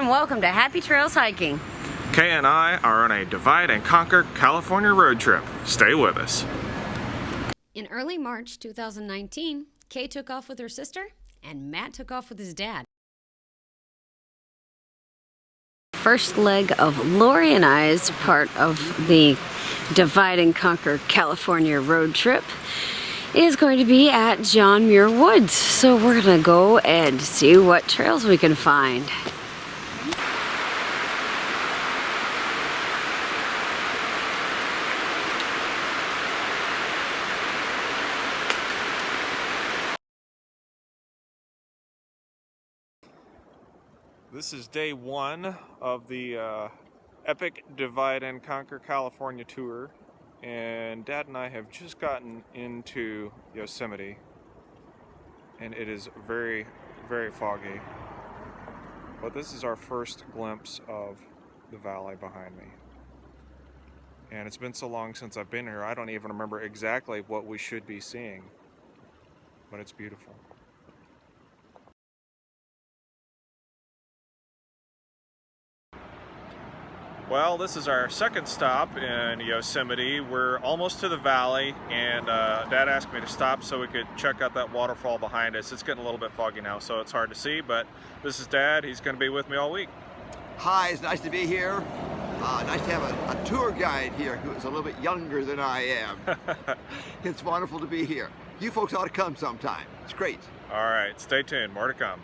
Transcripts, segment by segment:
and welcome to Happy Trails Hiking. Kay and I are on a divide and conquer California road trip. Stay with us. In early March 2019, Kay took off with her sister and Matt took off with his dad. First leg of Lori and I's part of the divide and conquer California road trip is going to be at Muir Woods. So we're gonna go and see what trails we can find. This is day one of the epic divide and conquer California tour, and Dad and I have just gotten into Yosemite, and it is very, very foggy. But this is our first glimpse of the valley behind me. And it's been so long since I've been here, I don't even remember exactly what we should be seeing, but it's beautiful. Well, this is our second stop in Yosemite. We're almost to the valley, and Dad asked me to stop so we could check out that waterfall behind us. It's getting a little bit foggy now, so it's hard to see, but this is Dad. He's going to be with me all week. Hi, it's nice to be here. Nice to have a tour guide here who is a little bit younger than I am. It's wonderful to be here. You folks ought to come sometime. It's great. All right, stay tuned. More to come.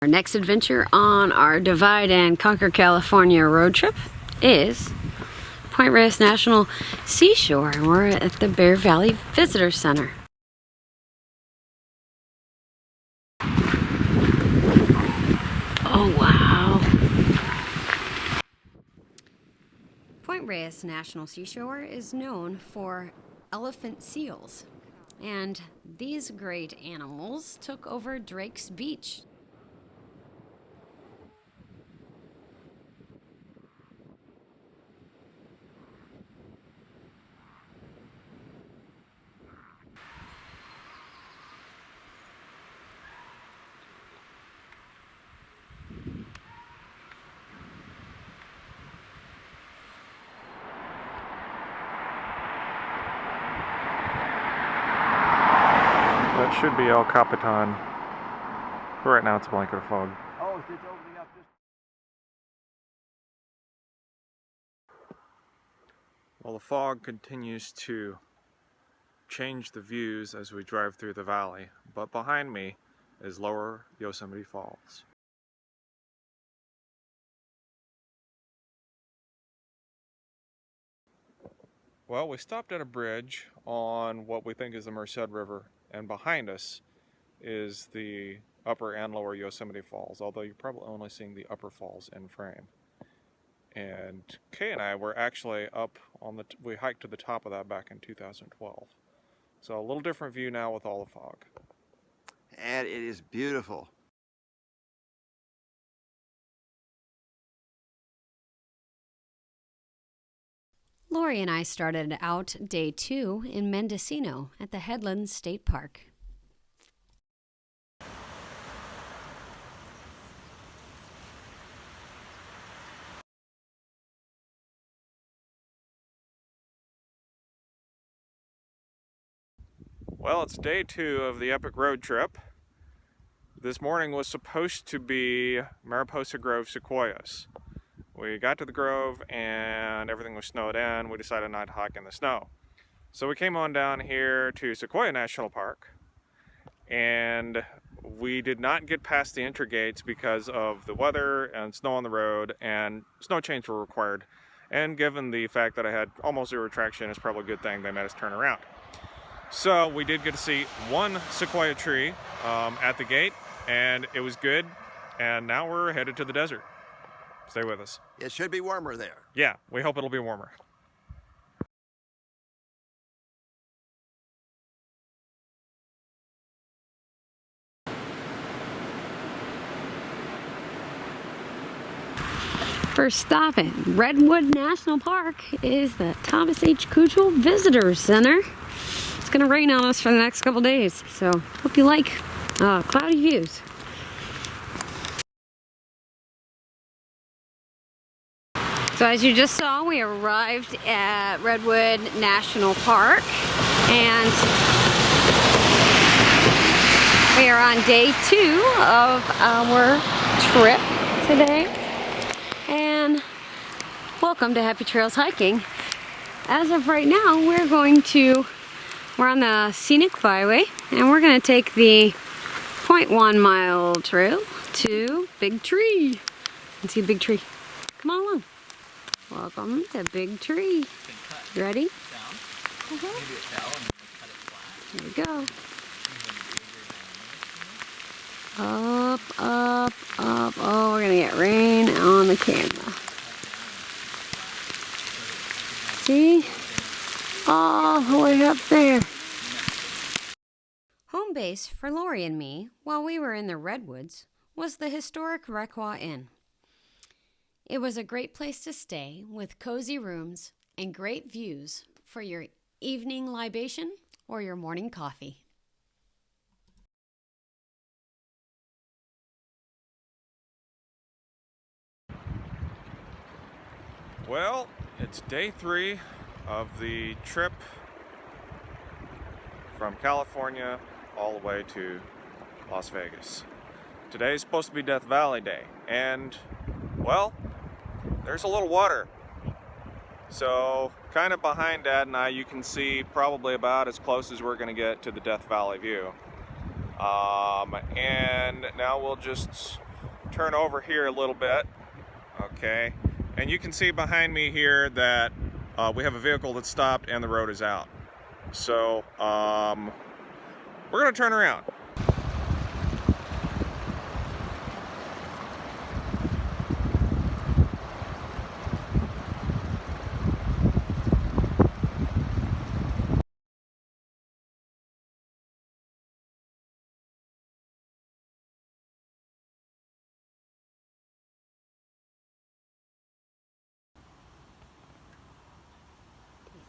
Our next adventure on our Divide and Conquer California road trip is Point Reyes National Seashore, and we're at the Bear Valley Visitor Center. Oh wow! Point Reyes National Seashore is known for elephant seals, and these great animals took over Drake's Beach. That should be El Capitan. But right now it's a blanket of fog. Oh, it's opening up just... Well, the fog continues to change the views as we drive through the valley, but behind me is Lower Yosemite Falls. Well, we stopped at a bridge on what we think is the Merced River, and behind us is the Upper and Lower Yosemite Falls, although you're probably only seeing the upper falls in frame. And Kay and I were actually up on we hiked to the top of that back in 2012. So a little different view now with all the fog. And it is beautiful. Lori and I started out day 2 in Mendocino at the Headlands State Park. Well, it's day 2 of the epic road trip. This morning was supposed to be Mariposa Grove sequoias. We got to the grove and everything was snowed in. We decided not to hike in the snow. So we came on down here to Sequoia National Park, and we did not get past the entry gates because of the weather and snow on the road, and snow chains were required. And given the fact that I had almost zero traction, it's probably a good thing they made us turn around. So we did get to see one sequoia tree at the gate, and it was good. And now we're headed to the desert. Stay with us. It should be warmer there. Yeah, we hope it'll be warmer. first stop at Redwood National Park is the Thomas H. Cujo Visitor Center. It's gonna rain on us for the next couple days, so hope you like cloudy views. So as you just saw, we arrived at Redwood National Park, and we are on day 2 of our trip today. And welcome to Happy Trails Hiking. As of right now, we're on the scenic byway, and we're gonna take the 0.1 mile trail to Big Tree. You can see a big tree. Come on along. Welcome to Big Tree. You ready? Here we go. Up, up, up. Oh, we're gonna get rain on the camera. See? All the way up there. Home base for Lori and me while we were in the Redwoods was the historic Sequoia Inn. It was a great place to stay with cozy rooms and great views for your evening libation or your morning coffee. Well, it's day 3 of the trip from California all the way to Las Vegas. Today is supposed to be Death Valley Day, and well, there's a little water. So kind of behind Dad and I, you can see probably about as close as we're going to get to the Death Valley view. And now we'll just turn over here a little bit, okay? And you can see behind me here that we have a vehicle that stopped and the road is out. So we're going to turn around.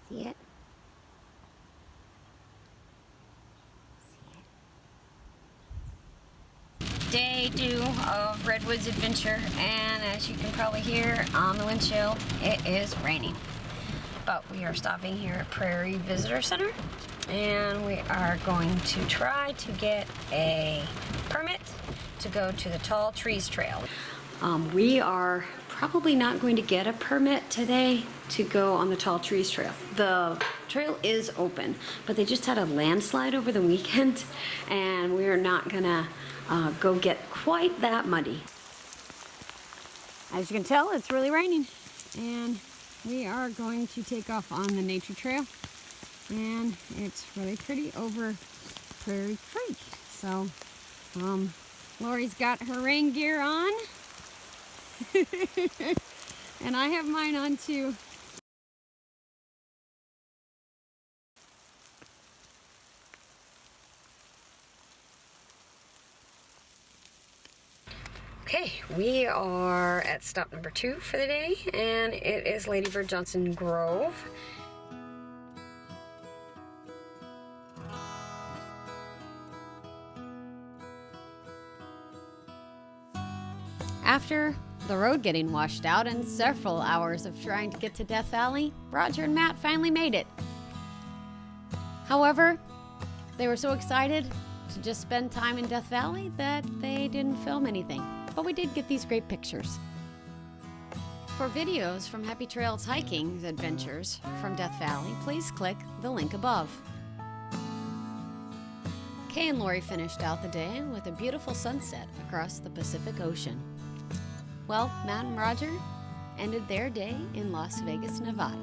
See it? Day 2 of Redwood's adventure, and as you can probably hear on the windshield, it is raining. But we are stopping here at Prairie Visitor Center, and we are going to try to get a permit to go to the Tall Trees Trail. We are probably not going to get a permit today to go on the Tall Trees Trail. The trail is open, but they just had a landslide over the weekend, and we are not gonna go get quite that muddy. As you can tell, it's really raining, and we are going to take off on the nature trail, and it's really pretty over Prairie Creek. So Lori's got her rain gear on and I have mine on too. Okay, we are at stop number 2 for the day, and it is Lady Bird Johnson Grove. After the road getting washed out and several hours of trying to get to Death Valley, Roger and Matt finally made it. However, they were so excited to just spend time in Death Valley that they didn't film anything. But we did get these great pictures. For videos from Happy Trails Hiking adventures from Death Valley, please click the link above. Kay and Lori finished out the day with a beautiful sunset across the Pacific Ocean. Well, Matt and Roger ended their day in Las Vegas, Nevada.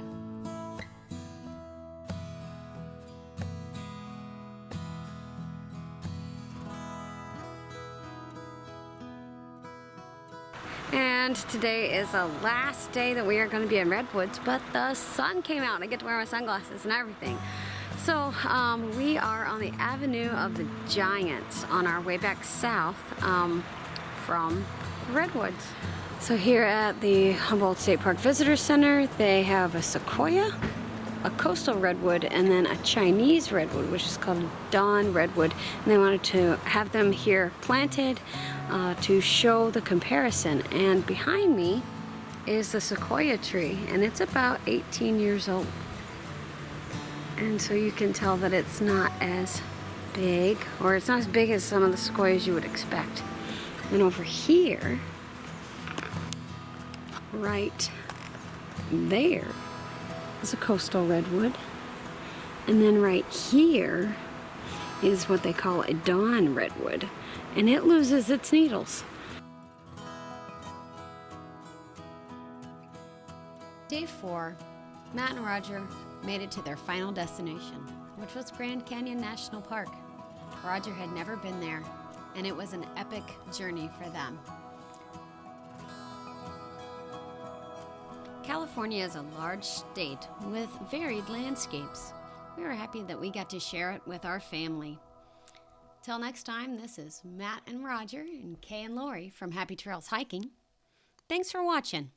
And today is the last day that we are going to be in Redwoods, but the sun came out and I get to wear my sunglasses and everything. So we are on the Avenue of the Giants on our way back south from the Redwoods. So here at the Humboldt State Park Visitor Center, they have a sequoia, a coastal redwood, and then a Chinese redwood, which is called a dawn redwood. And they wanted to have them here planted to show the comparison. And behind me is the sequoia tree, and it's about 18 years old. And so you can tell that it's not as big, or it's not as big as some of the sequoias you would expect. And over here, right there, is a coastal redwood. And then right here is what they call a dawn redwood, and it loses its needles. Day 4, Matt and Roger made it to their final destination, which was Grand Canyon National Park. Roger had never been there, and it was an epic journey for them. California is a large state with varied landscapes. We were happy that we got to share it with our family. Till next time, this is Matt and Roger and Kay and Lori from Happy Trails Hiking. Thanks for watching.